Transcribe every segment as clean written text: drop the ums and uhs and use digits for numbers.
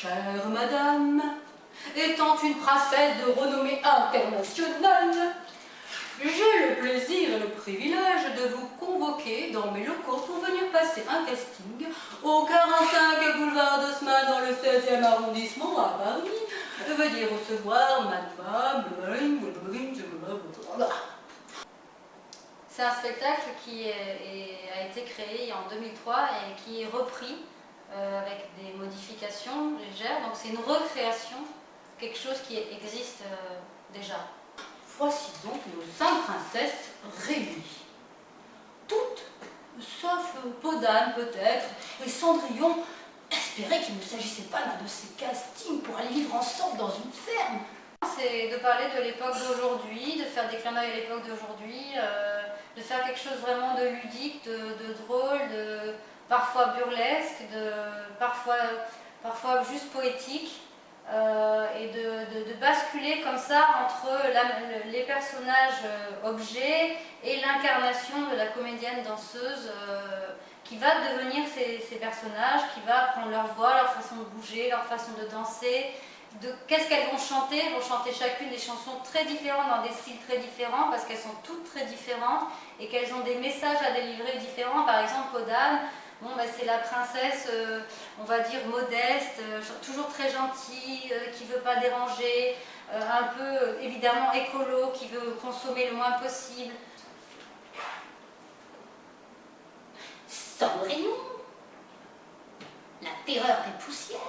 Chère madame, étant une princesse de renommée internationale, j'ai le plaisir et le privilège de vous convoquer dans mes locaux pour venir passer un casting au 45 boulevard d'Haussmann dans le 16e arrondissement à Paris. Veuillez recevoir madame. C'est un spectacle qui a été créé en 2003 et qui est repris avec des modifications légères. Donc c'est une recréation, quelque chose qui existe déjà. Voici donc nos 5 princesses réunies. Toutes, sauf Podane peut-être, et Cendrillon, espéraient qu'il ne s'agissait pas d'un de ces castings pour aller vivre ensemble dans une ferme. C'est de parler de l'époque d'aujourd'hui, de faire des clins d'œil à l'époque d'aujourd'hui, de faire quelque chose vraiment de ludique, de drôle, de parfois burlesque, parfois juste poétique. Et de basculer comme ça entre les personnages objets et l'incarnation de la comédienne danseuse qui va devenir ces personnages, qui va prendre leur voix, leur façon de bouger, leur façon de danser, qu'est-ce qu'elles vont chanter. Elles vont chanter chacune des chansons très différentes dans des styles très différents parce qu'elles sont toutes très différentes et qu'elles ont des messages à délivrer différents. Par exemple, Podane, bon, ben, c'est la princesse, on va dire modeste, toujours très gentille, qui ne veut pas déranger, un peu évidemment écolo, qui veut consommer le moins possible. Cendrillon, la terreur des poussières.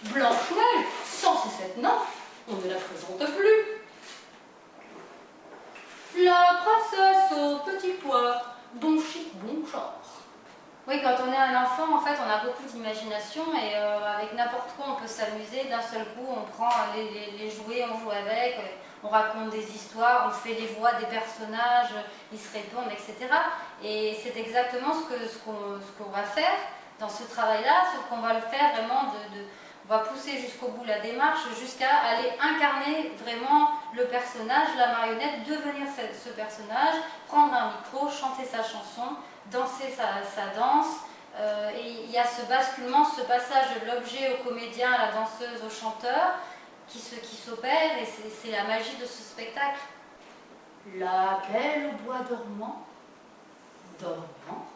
Blanche-Neige, sans ces 7 noms, on ne la présente plus. La princesse au petit pois, bon chic, bon genre. Oui, quand on est un enfant, en fait, on a beaucoup d'imagination et avec n'importe quoi, on peut s'amuser. D'un seul coup, on prend les jouets, on joue avec, on raconte des histoires, on fait les voix des personnages, ils se répondent, etc. Et c'est exactement ce qu'on va faire dans ce travail-là, sauf qu'on va le faire vraiment on va pousser jusqu'au bout la démarche, jusqu'à aller incarner vraiment le personnage, la marionnette, devenir ce personnage, prendre un micro, chanter sa chanson, danser sa danse. Et il y a ce basculement, ce passage de l'objet au comédien, à la danseuse, au chanteur, qui s'opère, et c'est la magie de ce spectacle. La belle au bois dormant, dormant.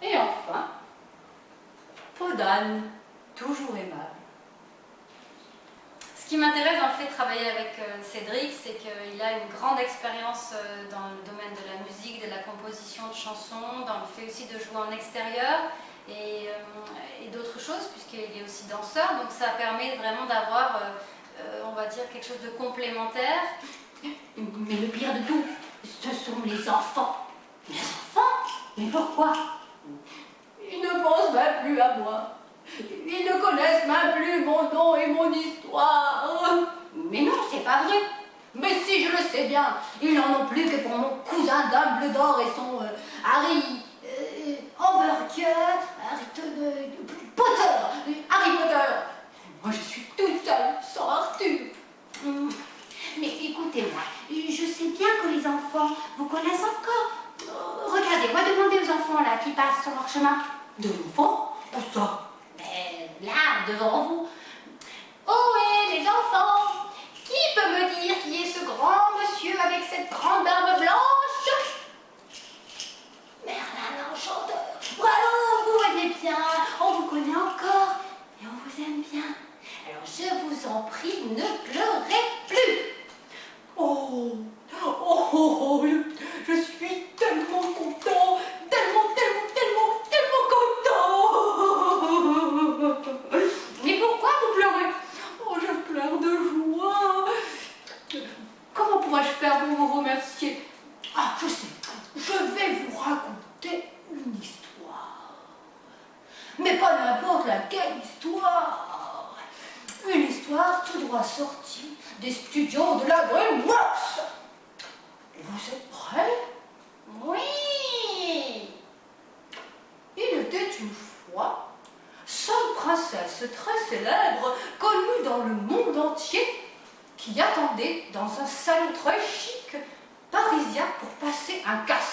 Et enfin, Podane, toujours aimable. Ce qui m'intéresse dans le fait de travailler avec Cédric, c'est qu'il a une grande expérience dans le domaine de la musique, de la composition de chansons, dans le fait aussi de jouer en extérieur et d'autres choses, puisqu'il est aussi danseur. Donc ça permet vraiment d'avoir, on va dire, quelque chose de complémentaire. Mais le pire de tout, ce sont les enfants. Les enfants? Mais pourquoi? Ils ne pensent même plus à moi. Ils ne connaissent même plus mon nom et mon histoire. Mais non, c'est pas vrai. Mais si, je le sais bien. Ils n'en ont plus que pour mon cousin Dumbledore et son Harry Hamburger, Potter, Harry Potter. Moi, je suis toute seule, sans Arthur. Mais écoutez-moi, je sais bien que les enfants vous connaissent encore. Regardez, moi demandez aux enfants là qui passent sur leur chemin. De l'enfant? Où ça? Là, devant vous. Oh, et les enfants, qui peut me dire qui est ce grand monsieur avec cette grande barbe blanche? Merlin l'Enchanteur. Bravo, vous voyez bien, on vous connaît encore et on vous aime bien. Alors je vous en prie, ne pleurez plus. Oh, oh, oh, oh, je suis tellement content, tellement content. Mais pourquoi vous pleurez? Oh, je pleure de joie. Comment pourrais-je faire pour vous remercier? Ah, je sais, je vais vous raconter une histoire. Mais pas n'importe laquelle histoire. Une histoire tout droit sortie des studios de la DreamWorks. Vous êtes prêts? Oui. Il était une fois 5 princesses très célèbres, connues dans le monde entier, qui attendaient dans un salon très chic parisien pour passer un casting.